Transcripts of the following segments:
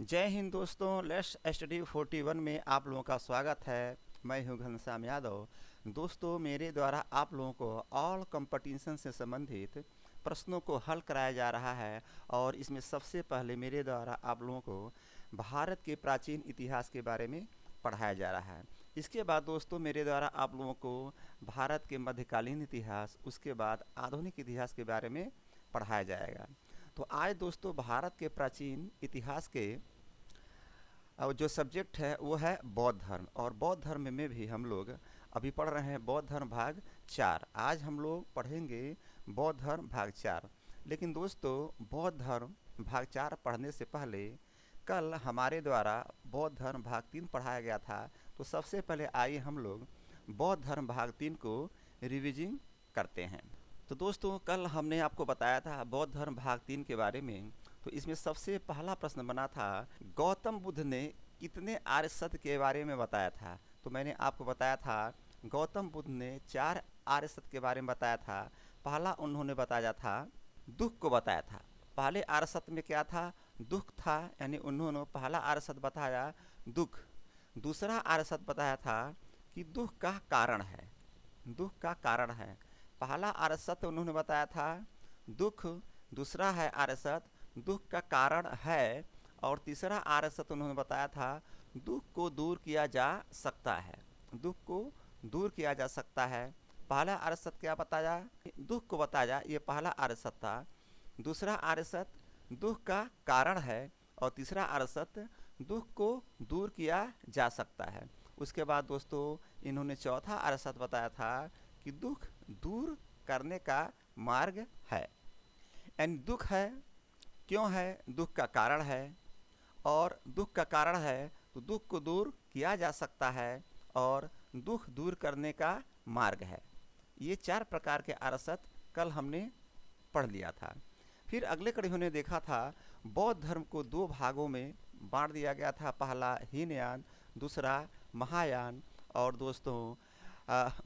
जय हिंद दोस्तों, let's study 41 में आप लोगों का स्वागत है। मैं हूं घनश्याम यादव। दोस्तों, मेरे द्वारा आप लोगों को ऑल कंपटीशन से संबंधित प्रश्नों को हल कराया जा रहा है और इसमें सबसे पहले मेरे द्वारा आप लोगों को भारत के प्राचीन इतिहास के बारे में पढ़ाया जा रहा है। इसके बाद दोस्तों मेरे द्वारा आप लोगों को भारत के मध्यकालीन इतिहास, उसके बाद आधुनिक इतिहास के बारे में पढ़ाया जाएगा। तो आज दोस्तों भारत के प्राचीन इतिहास के जो सब्जेक्ट है वो है बौद्ध धर्म, और बौद्ध धर्म में भी हम लोग अभी पढ़ रहे हैं बौद्ध धर्म भाग 4। आज हम लोग पढ़ेंगे बौद्ध धर्म भाग 4। लेकिन दोस्तों बौद्ध धर्म भाग 4 पढ़ने से पहले कल हमारे द्वारा बौद्ध धर्म भाग 3 पढ़ाया गया था। तो सबसे पहले आइए हम लोग बौद्ध धर्म भाग 3 को रिविजिंग करते हैं। तो दोस्तों कल हमने आपको बताया था बौद्ध धर्म भाग 3 के बारे में। तो इसमें सबसे पहला प्रश्न बना था, गौतम बुद्ध ने कितने आर्य सत्य के बारे में बताया था। तो मैंने आपको बताया था गौतम बुद्ध ने 4 आर्य सत्य के बारे में बताया था। पहला उन्होंने बताया था दुख को बताया था। पहले आर्य सत्य में क्या था? दुख था, यानी उन्होंने पहला आर्य सत्य बताया दुख। दूसरा आर्य सत्य बताया था कि दुख का कारण है, दुख का कारण है। पहला आर्य सत्य उन्होंने बताया था दुख, दूसरा है आर्य सत्य दुख का कारण है, और तीसरा आर्य सत्य उन्होंने बताया था दुख को दूर किया जा सकता है, दुख को दूर किया जा सकता है। पहला आर्य सत्य क्या बताया? दुख को बताया, ये पहला आर्य सत्य था। दूसरा आर्य सत्य दुख का कारण है, और तीसरा आर्य सत्य दुख को दूर किया जा सकता है। उसके बाद दोस्तों इन्होंने चौथा आर्य सत्य बताया था कि दुख दूर करने का मार्ग है। यानी दुख है, क्यों है? दुख का कारण है, और दुख का कारण है तो दुख को दूर किया जा सकता है, और दुख दूर करने का मार्ग है। ये 4 प्रकार के आर्य सत्य कल हमने पढ़ लिया था। फिर अगले कड़ी हमने देखा था बौद्ध धर्म को 2 भागों में बांट दिया गया था। पहला हीनयान, दूसरा महायान। और दोस्तों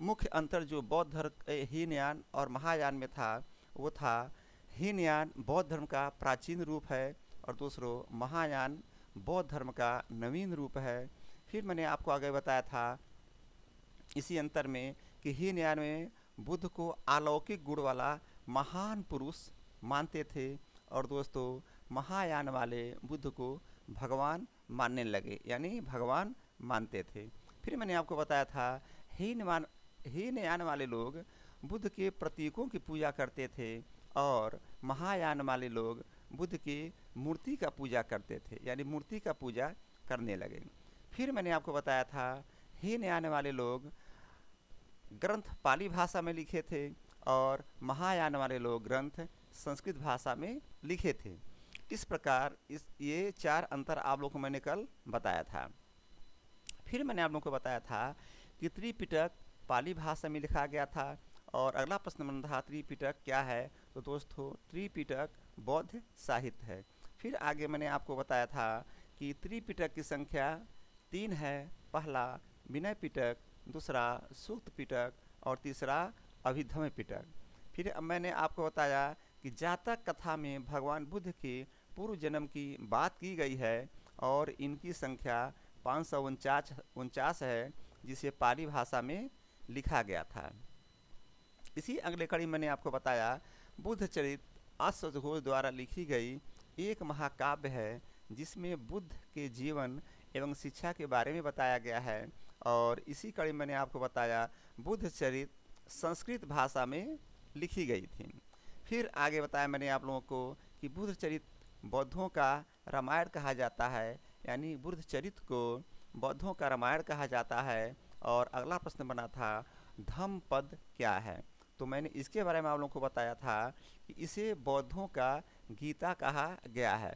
मुख्य अंतर जो बौद्ध धर्म हीनयान और महायान में था वो था हीनयान बौद्ध धर्म का प्राचीन रूप है, और दूसरों महायान बौद्ध धर्म का नवीन रूप है। फिर मैंने आपको आगे बताया था इसी अंतर में कि हीनयान में बुद्ध को अलौकिक गुण वाला महान पुरुष मानते थे, और दोस्तों महायान वाले बुद्ध को भगवान मानने लगे, यानी भगवान मानते थे। फिर मैंने आपको बताया था हीनयान वाले लोग बुद्ध के प्रतीकों की पूजा करते थे, और महायान वाले लोग बुद्ध की मूर्ति का पूजा करते थे, यानी मूर्ति का पूजा करने लगे। फिर मैंने आपको बताया था हीनयान वाले लोग ग्रंथ पाली भाषा में लिखे थे, और महायान वाले लोग ग्रंथ संस्कृत भाषा में लिखे थे। इस प्रकार ये 4 अंतर आप लोगों को मैंने कल बताया था। फिर मैंने आप लोगों को बताया था कि त्रिपिटक पाली भाषा में लिखा गया था, और अगला प्रश्न बन था त्रिपिटक क्या है? तो दोस्तों त्रिपिटक बौद्ध साहित्य है। फिर आगे मैंने आपको बताया था कि त्रिपिटक की संख्या 3 है। पहला विनय पिटक, दूसरा सूक्त पिटक, और तीसरा अभिधम्म पिटक। फिर मैंने आपको बताया कि जातक कथा में भगवान बुद्ध के पूर्व जन्म की बात की गई है, और इनकी संख्या 549 है, जिसे पाली भाषा में लिखा गया था। इसी अगले कड़ी मैंने आपको बताया बुद्ध चरित अश्वघोष द्वारा लिखी गई एक महाकाव्य है, जिसमें बुद्ध के जीवन एवं शिक्षा के बारे में बताया गया है। और इसी कड़ी मैंने आपको बताया बुद्ध चरित संस्कृत भाषा में लिखी गई थी। फिर आगे बताया मैंने आप लोगों को कि बुद्ध चरित बौद्धों का रामायण कहा जाता है, यानी बुद्ध चरित को बौद्धों का रामायण कहा जाता है। और अगला प्रश्न बना था धम्म पद क्या है? तो मैंने इसके बारे में आप लोगों को बताया था कि इसे बौद्धों का गीता कहा गया है।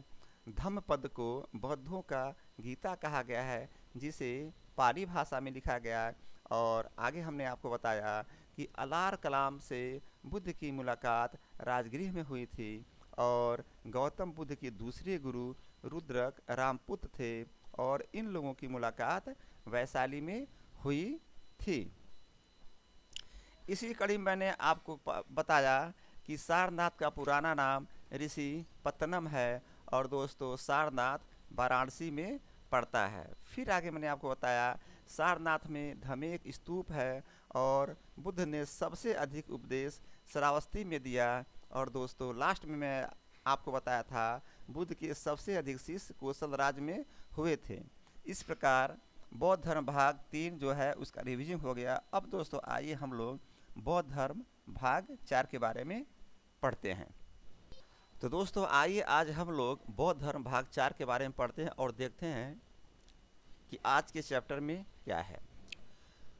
धम्म पद को बौद्धों का गीता कहा गया है, जिसे पाली भाषा में लिखा गया है। और आगे हमने आपको बताया कि अलार कलाम से बुद्ध की मुलाकात राजगृह में हुई थी, और गौतम बुद्ध के दूसरे गुरु रुद्रक रामपुत्र थे, और इन लोगों की मुलाकात वैशाली में हुई थी। इसी कड़ी में मैंने आपको बताया कि सारनाथ का पुराना नाम ऋषि पत्तनम है, और दोस्तों सारनाथ वाराणसी में पड़ता है। फिर आगे मैंने आपको बताया सारनाथ में धमेक स्तूप है और बुद्ध ने सबसे अधिक उपदेश श्रावस्ती में दिया। और दोस्तों लास्ट में मैं आपको बताया था बुद्ध के सबसे अधिक शिष्य कौशल राज्य में हुए थे। इस प्रकार बौद्ध धर्म भाग 3 जो है उसका रिवीजन हो गया। अब दोस्तों आइए हम लोग बौद्ध धर्म भाग 4 के बारे में पढ़ते हैं। तो दोस्तों आइए आज हम लोग बौद्ध धर्म भाग 4 के बारे में पढ़ते हैं और देखते हैं कि आज के चैप्टर में क्या है।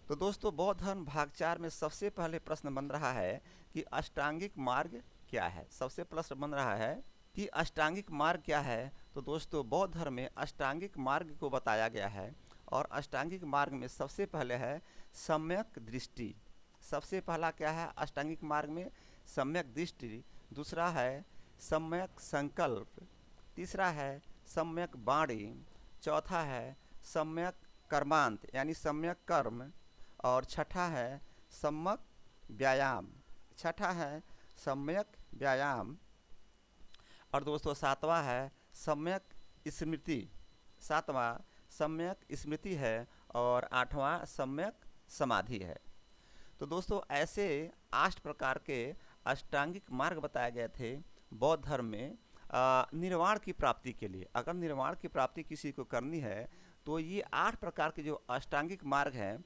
तो दोस्तों बौद्ध धर्म भाग 4 में सबसे पहले प्रश्न बन रहा है कि अष्टांगिक मार्ग क्या है। सबसे प्रश्न बन रहा है कि अष्टांगिक मार्ग क्या है। तो दोस्तों बौद्ध धर्म में अष्टांगिक मार्ग को बताया गया है और अष्टांगिक मार्ग में सबसे पहले है सम्यक दृष्टि। सबसे पहला क्या है अष्टांगिक मार्ग में? सम्यक दृष्टि। दूसरा है सम्यक संकल्प। तीसरा है सम्यक वाणी। चौथा है सम्यक कर्मांत यानी सम्यक कर्म। और छठा है सम्यक व्यायाम। छठा है सम्यक व्यायाम। और दोस्तों सातवां है सम्यक स्मृति। सातवां सम्यक स्मृति है और आठवां सम्यक समाधि है। तो दोस्तों ऐसे 8 प्रकार के अष्टांगिक मार्ग बताए गए थे बौद्ध धर्म में निर्वाण की प्राप्ति के लिए। अगर निर्वाण की प्राप्ति किसी को करनी है तो ये 8 प्रकार के जो अष्टांगिक मार्ग हैं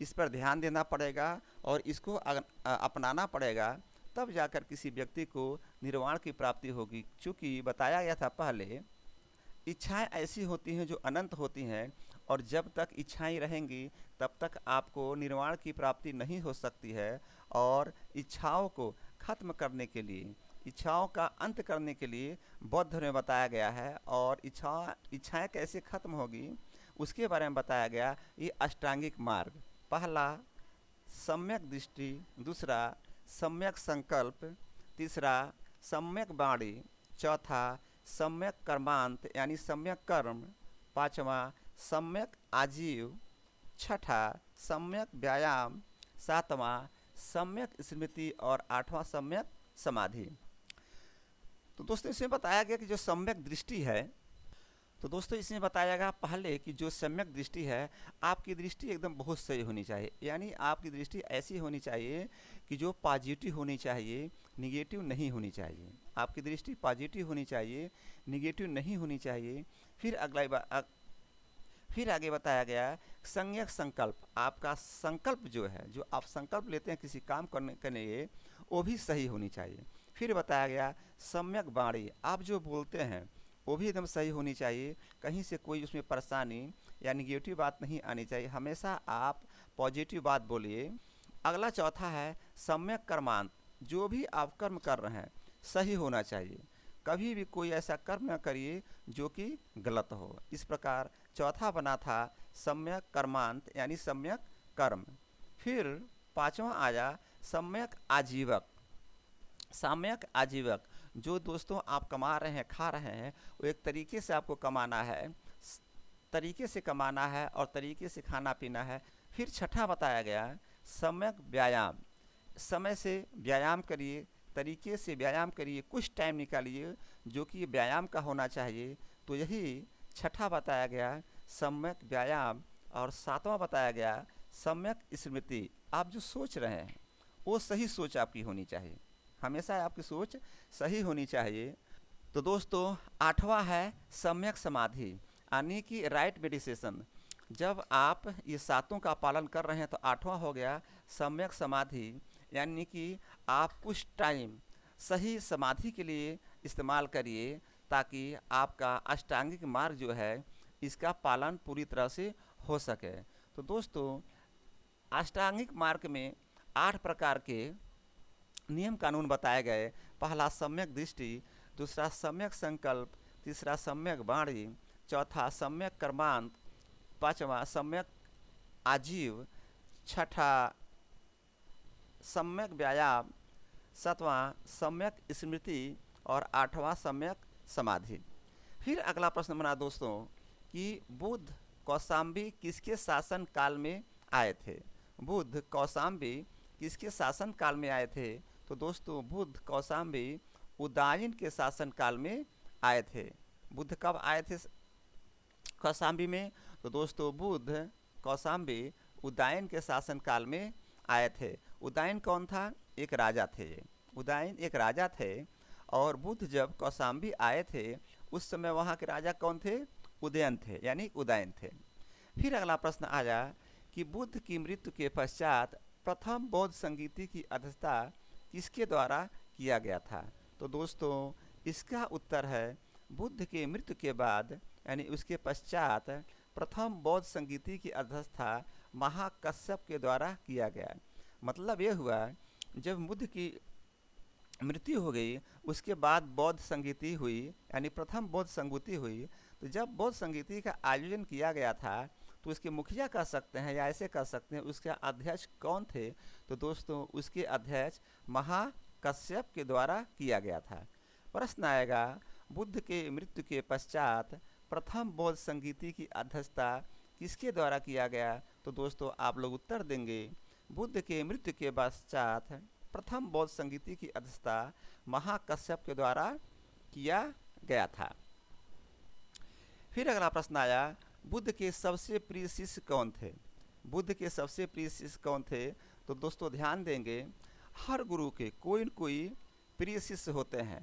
इस पर ध्यान देना पड़ेगा और इसको अपनाना पड़ेगा, तब जाकर किसी व्यक्ति को निर्वाण की प्राप्ति होगी। क्योंकि बताया गया था पहले इच्छाएं ऐसी होती हैं जो अनंत होती हैं और जब तक इच्छाएं रहेंगी तब तक आपको निर्वाण की प्राप्ति नहीं हो सकती है। और इच्छाओं को खत्म करने के लिए, इच्छाओं का अंत करने के लिए बौद्ध धर्म में बताया गया है। और इच्छाएं कैसे खत्म होगी उसके बारे में बताया गया। ये अष्टांगिक मार्ग, पहला सम्यक दृष्टि, दूसरा सम्यक संकल्प, तीसरा सम्यक वाणी, चौथा सम्यक कर्मांत यानी सम्यक कर्म, पांचवा सम्यक आजीव, छठा सम्यक व्यायाम, सातवां सम्यक स्मृति और आठवां सम्यक समाधि। तो दोस्तों इसमें बताया गया कि जो सम्यक दृष्टि है, तो दोस्तों इसमें बताया गया पहले कि जो सम्यक दृष्टि है आपकी दृष्टि एकदम बहुत सही होनी चाहिए। यानी आपकी दृष्टि ऐसी होनी चाहिए कि जो पॉजिटिव होनी चाहिए, निगेटिव नहीं होनी चाहिए। आपकी दृष्टि पॉजिटिव होनी चाहिए, निगेटिव नहीं होनी चाहिए। फिर आगे बताया गया सम्यक संकल्प। आपका संकल्प जो है, जो आप संकल्प लेते हैं किसी काम करने के लिए, वो भी सही होनी चाहिए। फिर बताया गया सम्यक वाणी। आप जो बोलते हैं वो भी एकदम सही होनी चाहिए, कहीं से कोई उसमें परेशानी या निगेटिव बात नहीं आनी चाहिए। हमेशा आप पॉजिटिव बात बोलिए। अगला चौथा है सम्यक कर्मांत। जो भी आप कर्म कर रहे हैं सही होना चाहिए, कभी भी कोई ऐसा कर्म न करिए जो कि गलत हो। इस प्रकार चौथा बना था सम्यक कर्मांत यानी सम्यक कर्म। फिर पांचवा आया सम्यक आजीवक। सम्यक आजीवक, जो दोस्तों आप कमा रहे हैं, खा रहे हैं, वो एक तरीके से आपको कमाना है, तरीके से कमाना है और तरीके से खाना पीना है। फिर छठा बताया गया सम्यक व्यायाम। समय से व्यायाम करिए, तरीके से व्यायाम करिए, कुछ टाइम निकालिए जो कि व्यायाम का होना चाहिए। तो यही छठा बताया गया सम्यक व्यायाम। और सातवां बताया गया सम्यक स्मृति। आप जो सोच रहे हैं वो सही सोच आपकी होनी चाहिए, हमेशा आपकी सोच सही होनी चाहिए। तो दोस्तों आठवां है सम्यक समाधि यानी कि राइट मेडिटेशन। जब आप ये सातों का पालन कर रहे हैं तो आठवां हो गया सम्यक समाधि, यानी कि आप कुछ टाइम सही समाधि के लिए इस्तेमाल करिए ताकि आपका अष्टांगिक मार्ग जो है इसका पालन पूरी तरह से हो सके। तो दोस्तों अष्टांगिक मार्ग में 8 प्रकार के नियम कानून बताए गए। पहला सम्यक दृष्टि, दूसरा सम्यक संकल्प, तीसरा सम्यक वाणी, चौथा सम्यक कर्मांत, पांचवा सम्यक आजीव, छठा सम्यक व्यायाम, सातवां सम्यक स्मृति और आठवां सम्यक समाधि। फिर अगला प्रश्न बना दोस्तों कि बुद्ध कौशाम्बी किसके शासन काल में आए थे। बुद्ध कौशाम्बी किसके शासन काल में आए थे। तो दोस्तों बुद्ध कौशाम्बी उदायन के शासन काल में आए थे। बुद्ध कब आए थे कौशाम्बी में। तो दोस्तों बुद्ध कौशाम्बी उदयन के शासनकाल में आए थे। उदयन कौन था? एक राजा थे। उदयन एक राजा थे और बुद्ध जब कौशाम्बी आए थे उस समय वहाँ के राजा कौन थे? उदयन थे, यानी उदयन थे। फिर अगला प्रश्न आया कि बुद्ध की मृत्यु के पश्चात प्रथम बौद्ध संगीति की अध्यक्षता किसके द्वारा किया गया था? तो दोस्तों इसका उत्तर है बुद्ध के मृत्यु के बाद यानी उसके पश्चात प्रथम बौद्ध संगीति की अध्यक्षता महाकश्यप के द्वारा किया गया। मतलब ये हुआ जब बुद्ध की मृत्यु हो गई उसके बाद बौद्ध संगीति हुई, यानी प्रथम बौद्ध संगीति हुई। तो जब बौद्ध संगीति का आयोजन किया गया था तो उसके मुखिया कह सकते हैं या ऐसे कह सकते हैं उसके अध्यक्ष कौन थे? तो दोस्तों उसके अध्यक्ष महाकश्यप के द्वारा किया गया था। प्रश्न आएगा बुद्ध के मृत्यु के पश्चात प्रथम बौद्ध संगीति की अध्यक्षता किसके द्वारा किया गया? तो दोस्तों आप लोग उत्तर देंगे बुद्ध के मृत्यु के पश्चात प्रथम बौद्ध संगीति की अध्यक्षता महाकश्यप के द्वारा किया गया था। फिर अगला प्रश्न आया बुद्ध के सबसे प्रिय शिष्य कौन थे? बुद्ध के सबसे प्रिय शिष्य कौन थे? तो दोस्तों ध्यान देंगे हर गुरु के कोई न कोई प्रिय शिष्य होते हैं,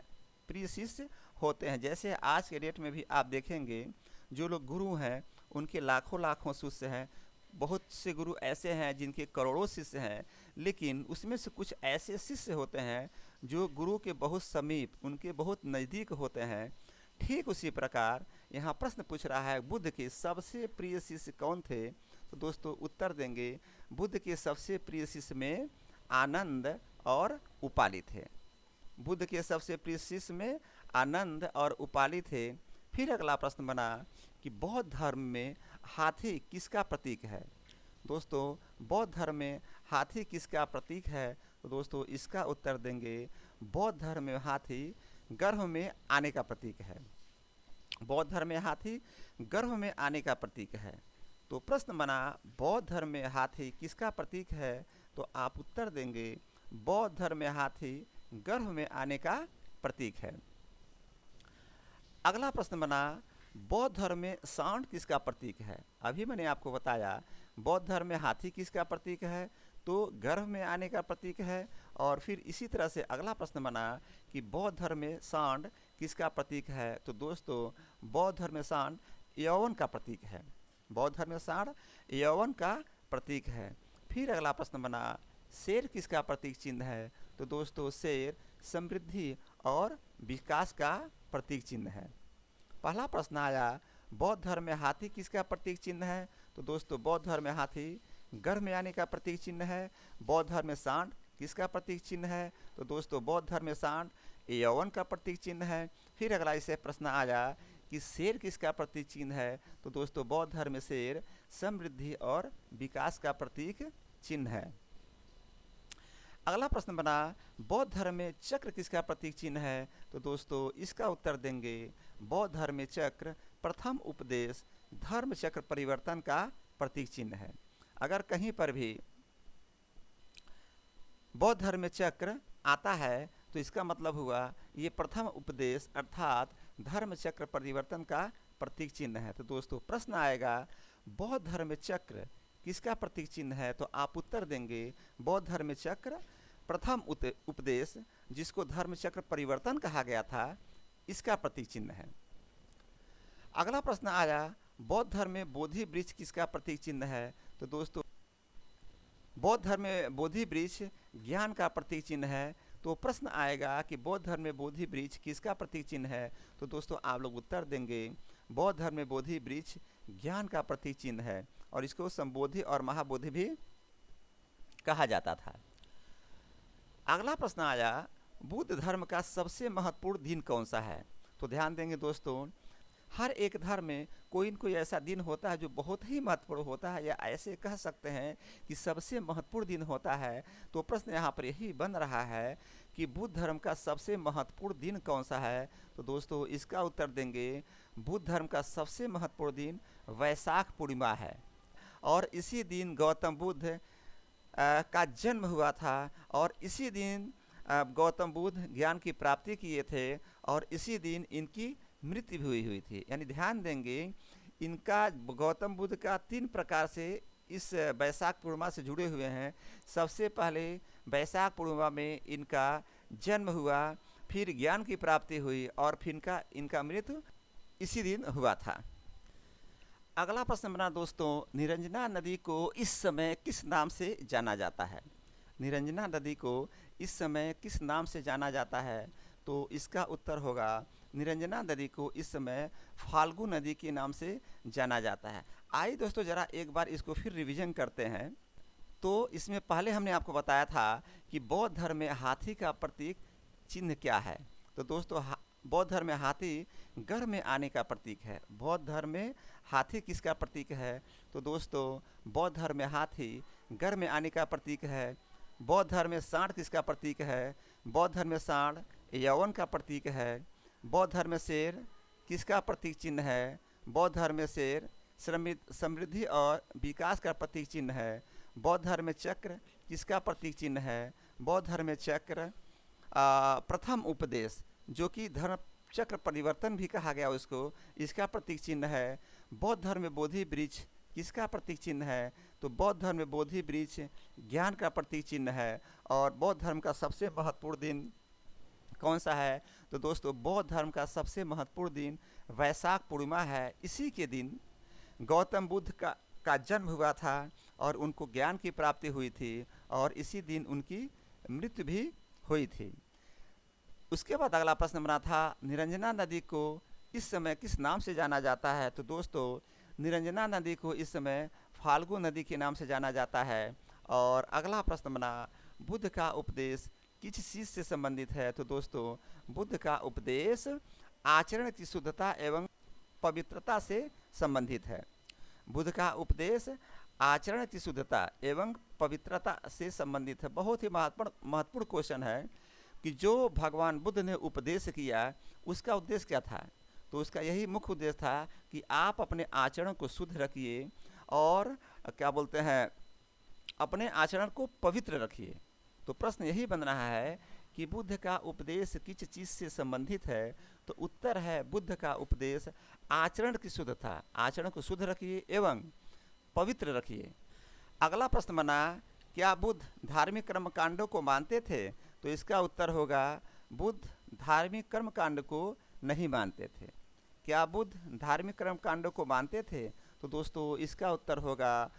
प्रिय शिष्य होते हैं। जैसे आज के डेट में भी आप देखेंगे जो लोग गुरु हैं उनके लाखों लाखों शिष्य हैं। बहुत से गुरु ऐसे हैं जिनके करोड़ों शिष्य हैं, लेकिन उसमें से कुछ ऐसे शिष्य होते हैं जो गुरु के बहुत समीप, उनके बहुत नज़दीक होते हैं। ठीक उसी प्रकार यहाँ प्रश्न पूछ रहा है बुद्ध के सबसे प्रिय शिष्य कौन थे? तो दोस्तों उत्तर देंगे बुद्ध के सबसे प्रिय शिष्य में आनंद और उपाली थे। बुद्ध के सबसे प्रिय शिष्य में आनंद और उपाली थे। फिर अगला प्रश्न बना कि बौद्ध धर्म में हाथी किसका प्रतीक है? दोस्तों बौद्ध धर्म में हाथी किसका प्रतीक है? तो दोस्तों इसका उत्तर देंगे बौद्ध धर्म में हाथी गर्भ में आने का प्रतीक है। बौद्ध धर्म में हाथी गर्भ में आने का प्रतीक है। तो प्रश्न बना बौद्ध धर्म में हाथी किसका प्रतीक है? तो आप उत्तर देंगे बौद्ध धर्म में हाथी गर्भ में आने का प्रतीक है। अगला प्रश्न बना बौद्ध धर्म में सांड किसका प्रतीक है? अभी मैंने आपको बताया बौद्ध धर्म में हाथी किसका प्रतीक है, तो गर्भ में आने का प्रतीक है। और फिर इसी तरह से अगला प्रश्न बना कि बौद्ध धर्म में सांड किसका प्रतीक है? तो दोस्तों बौद्ध धर्म में सांड यौवन का प्रतीक है। बौद्ध धर्म में सांड यौवन का प्रतीक है। फिर अगला प्रश्न बना शेर किसका प्रतीक चिन्ह है? तो दोस्तों शेर समृद्धि और विकास का प्रतीक चिन्ह है। पहला प्रश्न आया बौद्ध धर्म में हाथी किसका प्रतीक चिन्ह है? तो दोस्तों बौद्ध धर्म में हाथी गर्भ में आने का प्रतीक चिन्ह है। बौद्ध धर्म में सांड किसका प्रतीक चिन्ह है? तो दोस्तों बौद्ध धर्म में सांड यौवन का प्रतीक चिन्ह है। फिर अगला इसे प्रश्न आया कि शेर किसका प्रतीक चिन्ह है? तो दोस्तों बौद्ध धर्म में शेर समृद्धि और विकास का प्रतीक चिन्ह है। अगला प्रश्न बना बौद्ध धर्म में चक्र किसका प्रतीक चिन्ह है? तो दोस्तों इसका उत्तर देंगे बौद्ध धर्म में चक्र प्रथम उपदेश धर्म चक्र परिवर्तन का प्रतीक चिन्ह है। अगर कहीं पर भी बौद्ध धर्म में चक्र आता है तो इसका मतलब हुआ ये प्रथम उपदेश अर्थात धर्म चक्र परिवर्तन का प्रतीक चिन्ह है। तो दोस्तों प्रश्न आएगा बौद्ध धर्म में चक्र किसका प्रतीक चिन्ह है? तो आप उत्तर देंगे बौद्ध धर्म में चक्र प्रथम उपदेश जिसको धर्म चक्र परिवर्तन कहा गया था इसका प्रतीक चिन्ह है। अगला प्रश्न आया बौद्ध धर्म में बोधि वृक्ष किसका प्रतीक चिन्ह है? तो दोस्तों बौद्ध धर्म में बोधि वृक्ष ज्ञान का प्रतीक चिन्ह है। तो प्रश्न आएगा कि बौद्ध धर्म में बोधि वृक्ष किसका प्रतीक चिन्ह है? तो दोस्तों आप लोग उत्तर देंगे बौद्ध धर्म में बोधि वृक्ष ज्ञान का प्रतीक चिन्ह है और इसको संबोधि और महाबोधि भी कहा जाता था। अगला प्रश्न आया बुद्ध धर्म का सबसे महत्वपूर्ण दिन कौन सा है? तो ध्यान देंगे दोस्तों हर एक धर्म में कोई न कोई ऐसा दिन होता है जो बहुत ही महत्वपूर्ण होता है या ऐसे कह सकते हैं कि सबसे महत्वपूर्ण दिन होता है। तो प्रश्न यहाँ पर यही बन रहा है कि बुद्ध धर्म का सबसे महत्वपूर्ण दिन कौन सा है? तो दोस्तों इसका उत्तर देंगे बुद्ध धर्म का सबसे महत्वपूर्ण दिन वैशाख पूर्णिमा है और इसी दिन गौतम बुद्ध का जन्म हुआ था और इसी दिन गौतम बुद्ध ज्ञान की प्राप्ति किए थे और इसी दिन इनकी मृत्यु भी हुई थी। यानी ध्यान देंगे इनका गौतम बुद्ध का 3 प्रकार से इस वैशाख पूर्णिमा से जुड़े हुए हैं। सबसे पहले वैशाख पूर्णिमा में इनका जन्म हुआ, फिर ज्ञान की प्राप्ति हुई और फिर इनका मृत्यु इसी दिन हुआ था। अगला प्रश्न बना दोस्तों, निरंजना नदी को इस समय किस नाम से जाना जाता है? निरंजना नदी को इस समय किस नाम से जाना जाता है? तो इसका उत्तर होगा, निरंजना नदी को इस समय फाल्गु नदी के नाम से जाना जाता है। आइए दोस्तों ज़रा एक बार इसको फिर रिवीजन करते हैं। तो इसमें पहले हमने आपको बताया था कि बौद्ध धर्म में हाथी का प्रतीक चिन्ह क्या है। तो दोस्तों बौद्ध धर्म में हाथी घर में आने का प्रतीक है। बौद्ध धर्म में हाथी किसका प्रतीक है? तो दोस्तों बौद्ध धर्म में हाथी घर में आने का प्रतीक है। बौद्ध धर्म में सांड किसका प्रतीक है? बौद्ध धर्म में सांड यौवन का प्रतीक है। बौद्ध धर्म में शेर किसका प्रतीक चिन्ह है? बौद्ध धर्म में शेर समृद्धि और विकास का प्रतीक चिन्ह है। बौद्ध धर्म में चक्र किसका प्रतीक चिन्ह है? बौद्ध धर्म में चक्र प्रथम उपदेश, जो कि धर्म चक्र परिवर्तन भी कहा गया उसको, इसका प्रतीक चिन्ह है। बौद्ध धर्म में बोधि वृक्ष किसका प्रतीक चिन्ह है? तो बौद्ध धर्म में बोधि वृक्ष ज्ञान का प्रतीक चिन्ह है। और बौद्ध धर्म का सबसे महत्वपूर्ण दिन कौन सा है? तो दोस्तों बौद्ध धर्म का सबसे महत्वपूर्ण दिन वैशाख पूर्णिमा है। इसी के दिन गौतम बुद्ध का जन्म हुआ था और उनको ज्ञान की प्राप्ति हुई थी और इसी दिन उनकी मृत्यु भी हुई थी। उसके बाद अगला प्रश्न बना था, निरंजना नदी को इस समय किस नाम से जाना जाता है? तो दोस्तों निरंजना नदी को इस समय फाल्गु नदी के नाम से जाना जाता है। और अगला प्रश्न बना, बुद्ध का उपदेश किस चीज़ से संबंधित है? तो दोस्तों बुद्ध का उपदेश आचरण की शुद्धता एवं पवित्रता से संबंधित है। बुद्ध का उपदेश आचरण की शुद्धता एवं पवित्रता से संबंधित है। बहुत ही महत्वपूर्ण क्वेश्चन है कि जो भगवान बुद्ध ने उपदेश किया उसका उद्देश्य क्या था? तो उसका यही मुख्य उद्देश्य था कि आप अपने आचरण को शुद्ध रखिए और क्या बोलते हैं, अपने आचरण को पवित्र रखिए। तो प्रश्न यही बन रहा है कि बुद्ध का उपदेश किस चीज़ से संबंधित है? तो उत्तर है बुद्ध का उपदेश आचरण की शुद्धता, आचरण को शुद्ध रखिए एवं पवित्र रखिए। अगला प्रश्न बना, क्या बुद्ध धार्मिक कर्मकांडों को मानते थे? तो इसका उत्तर होगा, बुद्ध धार्मिक कर्मकांड को नहीं मानते थे। क्या बुद्ध धार्मिक कर्मकांडों को मानते थे? तो दोस्तों इसका उत्तर होगा,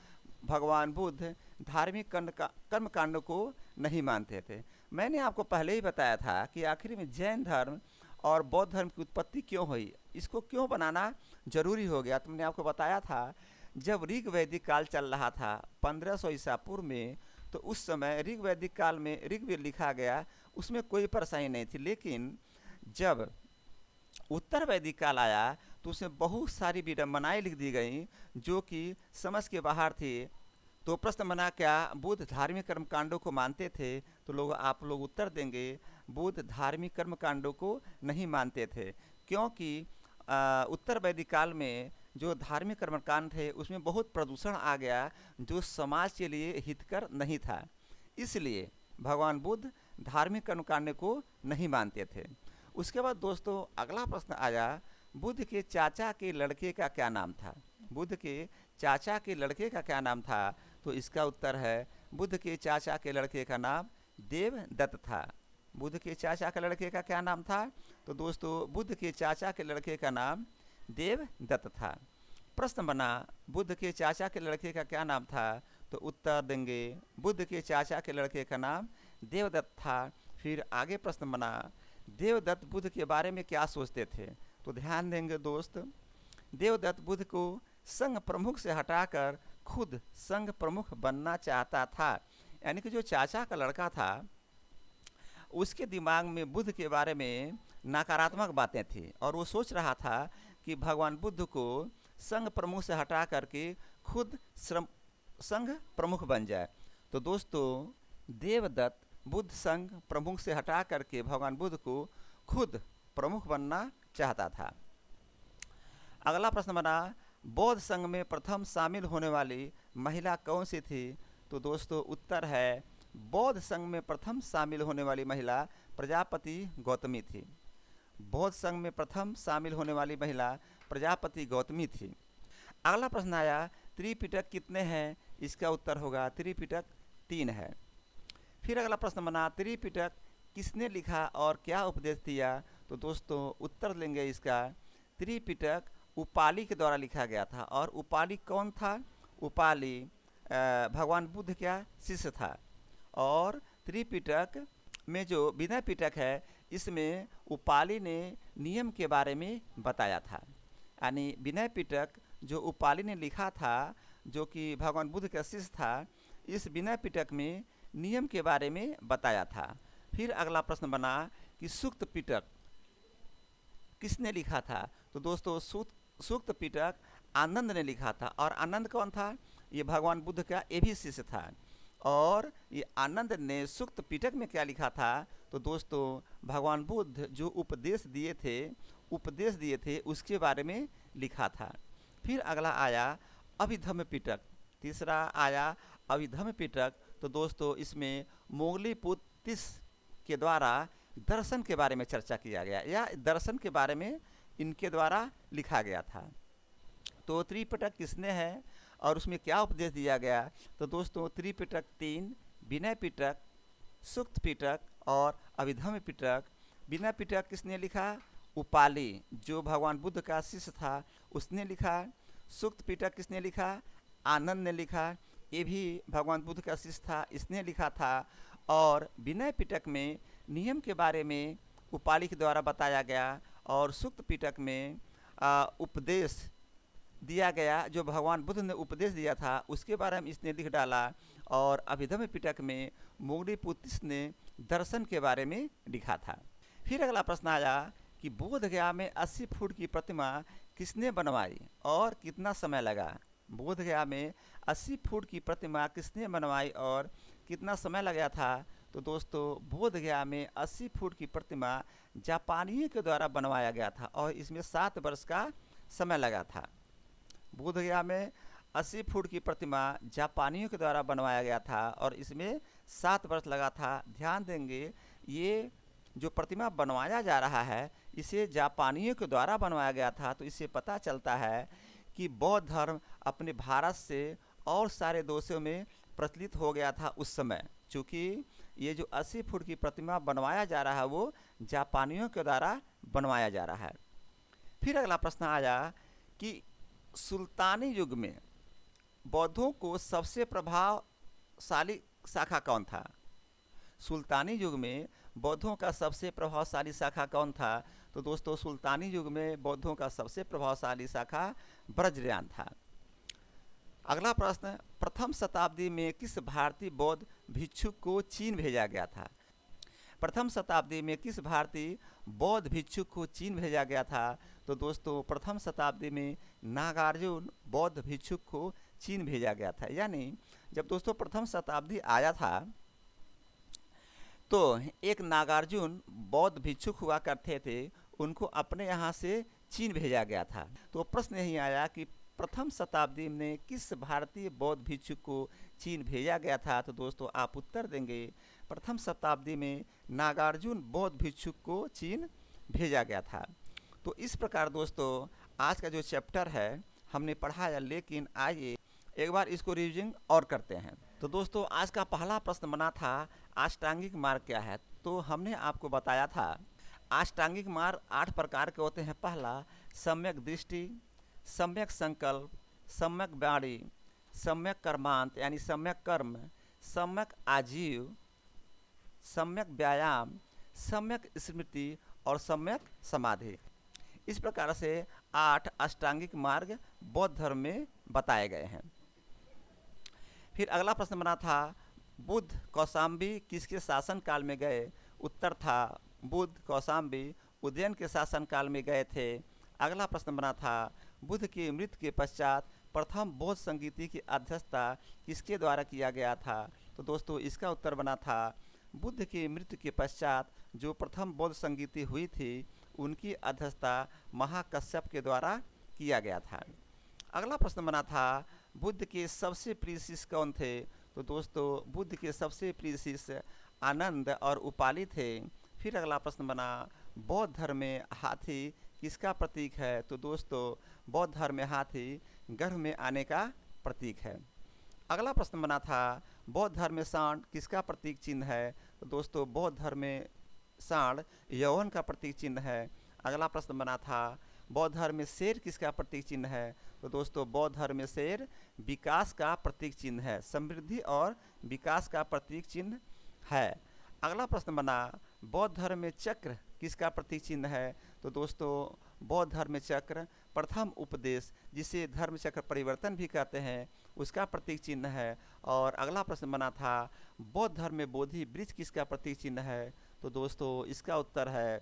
भगवान बुद्ध धार्मिक कर्मकांडों को नहीं मानते थे। मैंने आपको पहले ही बताया था कि आखिर में जैन धर्म और बौद्ध धर्म की उत्पत्ति क्यों हुई, इसको क्यों बनाना जरूरी हो गया। तो मैंने आपको बताया था जब ऋग वैदिक काल चल रहा था 1500 ईसा पूर्व में, तो उस समय ऋग वैदिक काल में ऋग्वेद लिखा गया, उसमें कोई परेशानी नहीं थी। लेकिन जब उत्तर वैदिक काल आया तो उसमें बहुत सारी विडंबनाएं लिख दी गई जो कि समझ के बाहर थी। तो प्रश्न बना, क्या बुद्ध धार्मिक कर्मकांडों को मानते थे? तो आप लोग उत्तर देंगे, बुद्ध धार्मिक कर्मकांडों को नहीं मानते थे, क्योंकि उत्तर वैदिक काल में जो धार्मिक कर्मकांड थे उसमें बहुत प्रदूषण आ गया जो समाज के लिए हितकर नहीं था। इसलिए भगवान बुद्ध धार्मिक कर्मकांड को नहीं मानते थे। उसके बाद दोस्तों अगला प्रश्न आया, बुद्ध के चाचा के लड़के का क्या नाम था? बुद्ध के चाचा के लड़के का क्या नाम था? तो इसका उत्तर है, बुद्ध के चाचा के लड़के का नाम देवदत्त था। बुद्ध के चाचा के लड़के का क्या नाम था? तो दोस्तों बुद्ध के चाचा के लड़के का नाम देवदत्त था। प्रश्न बना, बुद्ध के चाचा के लड़के का क्या नाम था? तो उत्तर देंगे, बुद्ध के चाचा के लड़के का नाम देवदत्त था। फिर आगे प्रश्न बना, देवदत्त बुद्ध के बारे में क्या सोचते थे? तो ध्यान देंगे दोस्त, देवदत्त बुद्ध को संघ प्रमुख से हटाकर खुद संघ प्रमुख बनना चाहता था। यानी कि जो चाचा का लड़का था उसके दिमाग में बुद्ध के बारे में नकारात्मक बातें थी और वो सोच रहा था कि भगवान बुद्ध को संघ प्रमुख से हटा करके खुद संघ प्रमुख बन जाए। तो दोस्तों देवदत्त बुद्ध संघ प्रमुख से हटा करके भगवान बुद्ध को खुद प्रमुख बनना चाहता था। अगला प्रश्न बना, बौद्ध संघ में प्रथम शामिल होने वाली महिला कौन सी थी? तो दोस्तों उत्तर है, बौद्ध संघ में प्रथम शामिल होने वाली महिला प्रजापति गौतमी थी। बौद्ध संघ में प्रथम शामिल होने वाली महिला प्रजापति गौतमी थी। अगला प्रश्न आया त्रिपिटक कितने हैं, इसका उत्तर होगा त्रिपिटक 3 है। फिर अगला प्रश्न बना त्रिपिटक किसने लिखा और क्या उपदेश दिया, तो दोस्तों उत्तर लेंगे इसका त्रिपिटक उपाली के द्वारा लिखा गया था। और उपाली कौन था, उपाली भगवान बुद्ध का शिष्य था। और त्रिपिटक में जो विनय पिटक है इसमें उपाली ने नियम के बारे में बताया था। यानी विनय पिटक जो उपाली ने लिखा था, जो कि भगवान बुद्ध का शिष्य था, इस विनय पिटक में नियम के बारे में बताया था। फिर अगला प्रश्न बना कि सूक्त पिटक किसने लिखा था, तो दोस्तों सूक्त पिटक आनंद ने लिखा था। और आनंद कौन था, ये भगवान बुद्ध का ये भी शिष्य था। और ये आनंद ने सूक्त पिटक में क्या लिखा था, तो दोस्तों भगवान बुद्ध जो उपदेश दिए थे उसके बारे में लिखा था। फिर अगला आया अभिधम्म पिटक, तीसरा आया अभिधम्म पिटक। तो दोस्तों इसमें मोगलीपुत्तिस के द्वारा दर्शन के बारे में चर्चा किया गया, या दर्शन के बारे में इनके द्वारा लिखा गया था। तो त्रिपिटक किसने है और उसमें क्या उपदेश दिया गया, तो दोस्तों त्रिपिटक 3 विनय पिटक, सूक्त पिटक और अभिधम्म पिटक। विनय पिटक किसने लिखा, उपाली जो भगवान बुद्ध का शिष्य था उसने लिखा। सूक्त पिटक किसने लिखा, आनंद ने लिखा, ये भी भगवान बुद्ध का शिष्य था, इसने लिखा था। और विनय पिटक में नियम के बारे में उपाली के द्वारा बताया गया। और सूक्त पिटक में उपदेश दिया गया, जो भगवान बुद्ध ने उपदेश दिया था उसके बारे में इसने लिख डाला। और अभिधम्म पिटक में मोगलीपुत्तिस ने दर्शन के बारे में लिखा था। फिर अगला प्रश्न आया कि बोध गया में 80 फुट की प्रतिमा किसने बनवाई और कितना समय लगा। बोध गया में 80 फुट की प्रतिमा किसने बनवाई और कितना समय लगा था, तो दोस्तों बोध गया में 80 फुट की प्रतिमा जापानियों के द्वारा बनवाया गया था और इसमें 7 वर्ष का समय लगा था। बोध गया में 80 फुट की प्रतिमा जापानियों के द्वारा बनवाया गया था और इसमें 7 वर्ष लगा था। ध्यान देंगे ये जो प्रतिमा बनवाया जा रहा है इसे जापानियों के द्वारा बनवाया गया था, तो इससे पता चलता है कि बौद्ध धर्म अपने भारत से और सारे देशों में प्रचलित हो गया था उस समय, चूँकि ये जो 80 फुट की प्रतिमा बनवाया जा रहा है वो जापानियों के द्वारा बनवाया जा रहा है। फिर अगला प्रश्न आया कि सुल्तानी युग में बौद्धों को सबसे प्रभावशाली शाखा कौन था। सुल्तानी युग में बौद्धों का सबसे प्रभावशाली शाखा कौन था, तो दोस्तों सुल्तानी युग में बौद्धों का सबसे प्रभावशाली शाखा वज्रयान था। अगला प्रश्न, प्रथम शताब्दी में किस भारतीय बौद्ध भिक्षुक को चीन भेजा गया था। प्रथम शताब्दी में किस भारतीय बौद्ध भिक्षुक को चीन भेजा गया था, तो दोस्तों प्रथम शताब्दी में नागार्जुन बौद्ध भिक्षुक को चीन भेजा गया था। यानी जब दोस्तों प्रथम शताब्दी आया था तो एक नागार्जुन बौद्ध भिक्षुक हुआ करते थे, उनको अपने यहाँ से चीन भेजा गया था। तो प्रश्न यही आया कि प्रथम शताब्दी में किस भारतीय बौद्ध भिक्षुक को चीन भेजा गया था, तो दोस्तों आप उत्तर देंगे प्रथम शताब्दी में नागार्जुन बौद्ध भिक्षुक को चीन भेजा गया था। तो इस प्रकार दोस्तों आज का जो चैप्टर है हमने पढ़ाया, लेकिन आइए एक बार इसको रिविजन और करते हैं। तो दोस्तों आज का पहला प्रश्न बना था अष्टांगिक मार्ग क्या है। तो हमने आपको बताया था अष्टांगिक मार्ग 8 प्रकार के होते हैं। पहला सम्यक दृष्टि, सम्यक संकल्प, सम्यक वाणी, सम्यक कर्मांत यानी सम्यक कर्म, सम्यक आजीव, सम्यक व्यायाम, सम्यक स्मृति और सम्यक समाधि। इस प्रकार से 8 अष्टांगिक मार्ग बौद्ध धर्म में बताए गए हैं। फिर अगला प्रश्न बना था बुद्ध कौशाम्बी किसके शासन काल में गए। उत्तर था बुद्ध कौशाम्बी उज्जैन के शासन काल में गए थे। अगला प्रश्न बना था बुद्ध की मृत्यु के पश्चात प्रथम बौद्ध संगीति की अध्यक्षता किसके द्वारा किया गया था। तो दोस्तों इसका उत्तर बना था बुद्ध की मृत्यु के पश्चात जो प्रथम बौद्ध संगीति हुई थी उनकी अध्यक्षता महाकश्यप के द्वारा किया गया था। अगला प्रश्न बना था बुद्ध के सबसे प्रिय शिष्य कौन थे। तो दोस्तों बुद्ध के सबसे प्रिय शिष्य आनंद और उपाली थे। फिर अगला प्रश्न बना बौद्ध धर्म में हाथी किसका प्रतीक है? तो दोस्तों बौद्ध धर्म में हाथी गर्भ में आने का प्रतीक है। अगला प्रश्न बना था बौद्ध धर्म में सांड किसका प्रतीक चिन्ह है? तो दोस्तों बौद्ध धर्म में सांड यौवन का प्रतीक चिन्ह है। अगला प्रश्न बना था बौद्ध धर्म में शेर किसका प्रतीक चिन्ह है? तो दोस्तों बौद्ध धर्म में शेर विकास का प्रतीक चिन्ह है, समृद्धि और विकास का प्रतीक चिन्ह है। अगला प्रश्न बना बौद्ध धर्म में चक्र किसका प्रतीक चिन्ह है? तो दोस्तों बौद्ध धर्म में चक्र प्रथम उपदेश, जिसे धर्म चक्र परिवर्तन भी कहते हैं, उसका प्रतीक चिन्ह है। और अगला प्रश्न बना था बौद्ध धर्म में बोधि वृक्ष किसका प्रतीक चिन्ह है? तो दोस्तों इसका उत्तर है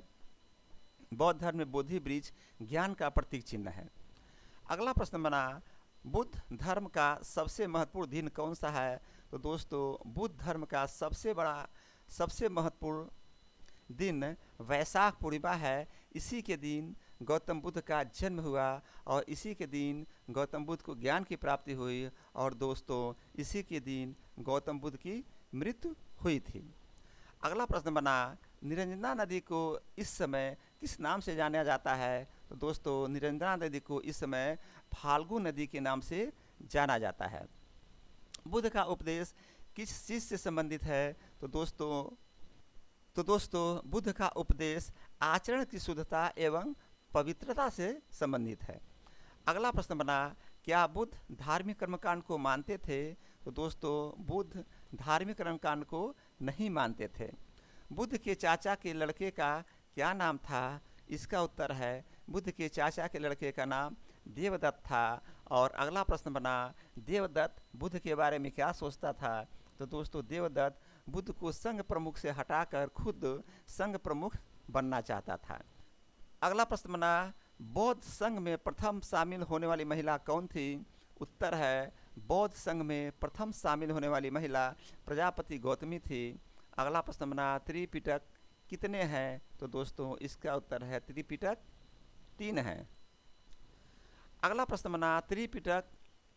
बौद्ध धर्म में बोधि वृक्ष ज्ञान का प्रतीक चिन्ह है। अगला प्रश्न बना बुद्ध धर्म का सबसे महत्वपूर्ण दिन कौन सा है? तो दोस्तों बुद्ध धर्म का सबसे महत्वपूर्ण दिन वैशाख पूर्णिमा है। इसी के दिन गौतम बुद्ध का जन्म हुआ और इसी के दिन गौतम बुद्ध को ज्ञान की प्राप्ति हुई और दोस्तों इसी के दिन गौतम बुद्ध की मृत्यु हुई थी। अगला प्रश्न बना निरंजना नदी को इस समय किस नाम से जाना जाता है? तो दोस्तों निरंजना नदी को इस समय फाल्गु नदी के नाम से जाना जाता है। बुद्ध का उपदेश किस चीज़ से संबंधित है? तो दोस्तों बुद्ध का उपदेश आचरण की शुद्धता एवं पवित्रता से संबंधित है। अगला प्रश्न बना क्या बुद्ध धार्मिक कर्मकांड को मानते थे? तो दोस्तों बुद्ध धार्मिक कर्मकांड को नहीं मानते थे। बुद्ध के चाचा के लड़के का क्या नाम था? इसका उत्तर है बुद्ध के चाचा के लड़के का नाम देवदत्त था। और अगला प्रश्न बना देवदत्त बुद्ध के बारे में क्या सोचता था? तो दोस्तों देवदत्त बुद्ध को संघ प्रमुख से हटाकर खुद संघ प्रमुख बनना चाहता था। अगला प्रश्न बना बौद्ध संघ में प्रथम शामिल होने वाली महिला कौन थी? उत्तर है बौद्ध संघ में प्रथम शामिल होने वाली महिला प्रजापति गौतमी थी। अगला प्रश्न बना त्रिपिटक कितने हैं? तो दोस्तों इसका उत्तर है त्रिपिटक 3 हैं। अगला प्रश्न बना त्रिपिटक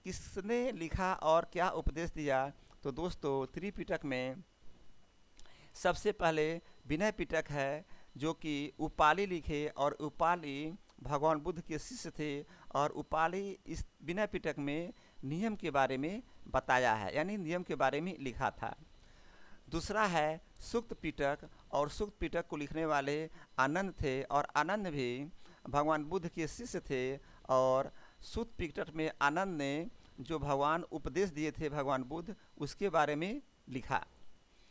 किसने लिखा और क्या उपदेश दिया? तो दोस्तों त्रिपिटक में सबसे पहले विनय पिटक है जो कि उपाली लिखे और उपाली भगवान बुद्ध के शिष्य थे और उपाली इस विनय पिटक में नियम के बारे में बताया है, यानी नियम के बारे में लिखा था। दूसरा है सूक्त पिटक और सूक्त पिटक को लिखने वाले आनंद थे और आनंद भी भगवान बुद्ध के शिष्य थे और सूक्त पिटक में आनंद ने जो भगवान उपदेश दिए थे भगवान बुद्ध उसके बारे में लिखा।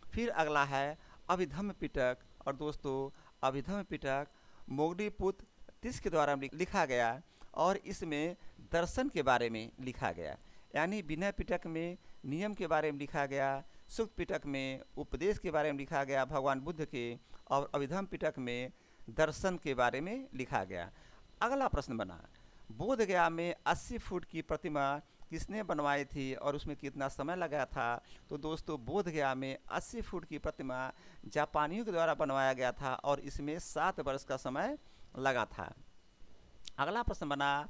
फिर अगला है अभिधम्म पिटक और दोस्तों अभिधम्म पिटक मोगलीपुत्र तीस के द्वारा लिखा गया और इसमें दर्शन के बारे में लिखा गया, यानी विनय पिटक में नियम के बारे में लिखा गया, सूक्त पिटक में उपदेश के बारे में लिखा गया भगवान बुद्ध के, और अभिधम्म पिटक में दर्शन के बारे में लिखा गया। अगला प्रश्न बना बोध गया में 80 फुट की प्रतिमा किसने बनवाई थी और उसमें कितना समय लगा था? तो दोस्तों बोध गया में 80 फुट की प्रतिमा जापानियों के द्वारा बनवाया गया था और इसमें 7 वर्ष का समय लगा था। अगला प्रश्न बना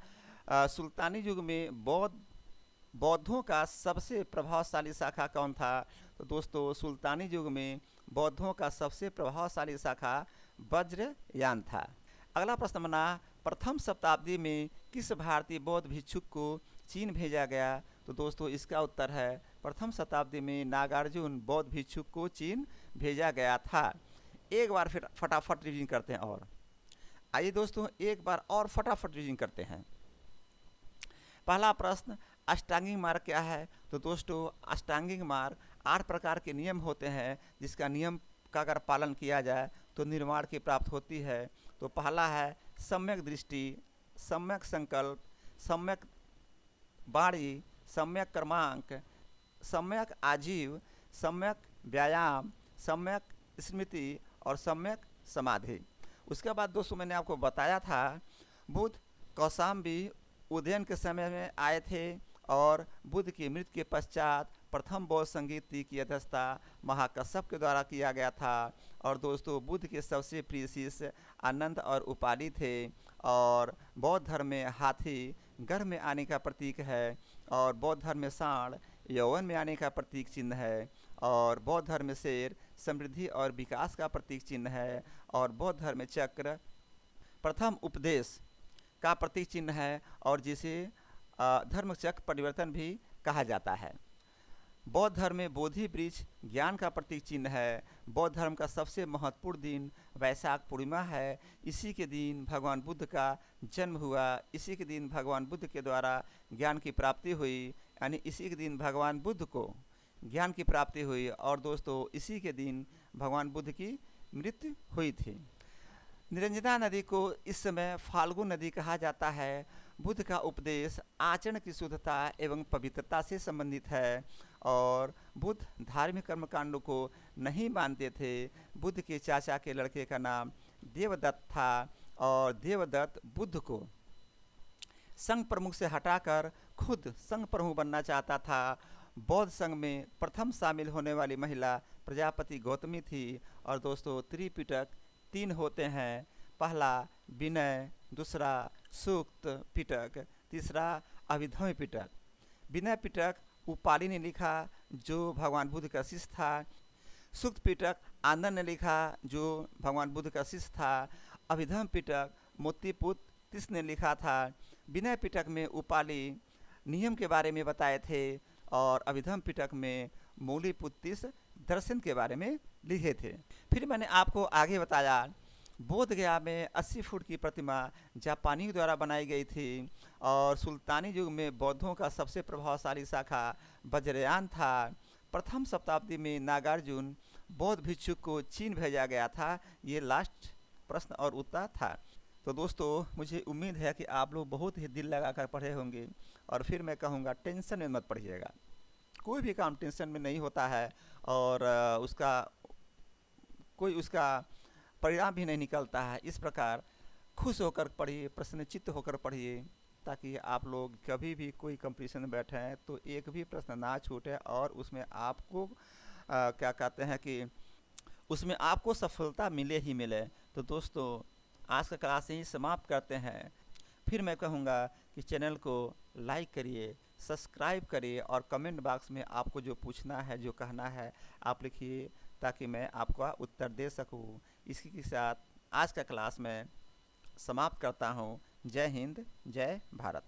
सुल्तानी युग में बौद्धों का सबसे प्रभावशाली शाखा कौन था? तो दोस्तों सुल्तानी युग में बौद्धों का सबसे प्रभावशाली शाखा वज्रयान था। अगला प्रश्न बना प्रथम शताब्दी में किस भारतीय बौद्ध भिक्षुक को चीन भेजा गया? तो दोस्तों इसका उत्तर है प्रथम शताब्दी में नागार्जुन बौद्ध भिक्षुक को चीन भेजा गया था। एक बार फिर फटाफट रिवीजन करते हैं और आइए दोस्तों एक बार और फटाफट रिवीजन करते हैं। पहला प्रश्न अष्टांगिक मार्ग क्या है? तो दोस्तों अष्टांगिक मार्ग 8 प्रकार के नियम होते हैं जिसका नियम का अगर पालन किया जाए तो निर्वाण की प्राप्त होती है। तो पहला है सम्यक दृष्टि, सम्यक संकल्प, सम्यक वाणी, सम्यक कर्मांक, सम्यक आजीव, सम्यक व्यायाम, सम्यक स्मृति और सम्यक समाधि। उसके बाद दोस्तों मैंने आपको बताया था बुद्ध कौशाम्बी उदयन के समय में आए थे और बुद्ध की मृत्यु के पश्चात प्रथम बौद्ध संगीति की अध्यक्षता महाकश्यप के द्वारा किया गया था। और दोस्तों बुद्ध के सबसे प्रिय शिष्य आनंद और उपाली थे। और बौद्ध धर्म में हाथी गर्भ में आने का प्रतीक है और बौद्ध धर्म में सांड यौवन में आने का प्रतीक चिन्ह है और बौद्ध धर्म में शेर समृद्धि और विकास का प्रतीक चिन्ह है और बौद्ध धर्म में चक्र प्रथम उपदेश का प्रतीक चिन्ह है और जिसे धर्मचक्र परिवर्तन भी कहा जाता है। बौद्ध धर्म में बोधि वृक्ष ज्ञान का प्रतीक चिन्ह है। बौद्ध धर्म का सबसे महत्वपूर्ण दिन वैशाख पूर्णिमा है। इसी के दिन भगवान बुद्ध का जन्म हुआ। इसी के दिन भगवान बुद्ध के द्वारा ज्ञान की प्राप्ति हुई, यानी इसी के दिन भगवान बुद्ध को ज्ञान की प्राप्ति हुई। और दोस्तों इसी के दिन भगवान बुद्ध की मृत्यु हुई थी। निरंजना नदी को इस समय फाल्गु नदी कहा जाता है। बुद्ध का उपदेश आचरण की शुद्धता एवं पवित्रता से संबंधित है और बुद्ध धार्मिक कर्मकांडों को नहीं मानते थे। बुद्ध के चाचा के लड़के का नाम देवदत्त था और देवदत्त बुद्ध को संघ प्रमुख से हटाकर खुद संघ प्रमुख बनना चाहता था। बौद्ध संघ में प्रथम शामिल होने वाली महिला प्रजापति गौतमी थी। और दोस्तों त्रिपिटक 3 होते हैं, पहला विनय, दूसरा सूक्त पिटक, तीसरा अभिधम्य पिटक। विनय पिटक उपाली ने लिखा जो भगवान बुद्ध का शिष्य था। सूक्त पिटक आनंद ने लिखा जो भगवान बुद्ध का शिष्य था। अभिधम्य पिटक मोतीपुत्र तीस ने लिखा था। विनय पिटक में उपाली नियम के बारे में बताए थे और अभिधम्य पिटक में मौलिपुत्र तीस दर्शन के बारे में लिखे थे। फिर मैंने आपको आगे बताया बोध गया में 80 फुट की प्रतिमा जापानियों द्वारा बनाई गई थी और सुल्तानी युग में बौद्धों का सबसे प्रभावशाली शाखा वज्रयान था। प्रथम शताब्दी में नागार्जुन बौद्ध भिक्षु को चीन भेजा गया था। ये लास्ट प्रश्न और उत्तर था। तो दोस्तों मुझे उम्मीद है कि आप लोग बहुत ही दिल लगाकर पढ़े होंगे और फिर मैं कहूँगा टेंशन में मत पढ़िएगा। कोई भी काम टेंशन में नहीं होता है और उसका परिणाम भी नहीं निकलता है। इस प्रकार खुश होकर पढ़िए, प्रसन्नचित्त होकर पढ़िए ताकि आप लोग कभी भी कोई कंपटीशन में बैठे हैं तो एक भी प्रश्न ना छूटे और उसमें आपको क्या कहते हैं कि उसमें आपको सफलता मिले ही मिले। तो दोस्तों आज का क्लास यहीं समाप्त करते हैं। फिर मैं कहूँगा कि चैनल को लाइक करिए, सब्सक्राइब करिए और कमेंट बॉक्स में आपको जो पूछना है, जो कहना है आप लिखिए ताकि मैं आपका उत्तर दे सकूँ। इसी के साथ आज का क्लास मैं समाप्त करता हूँ। जय हिंद, जय भारत।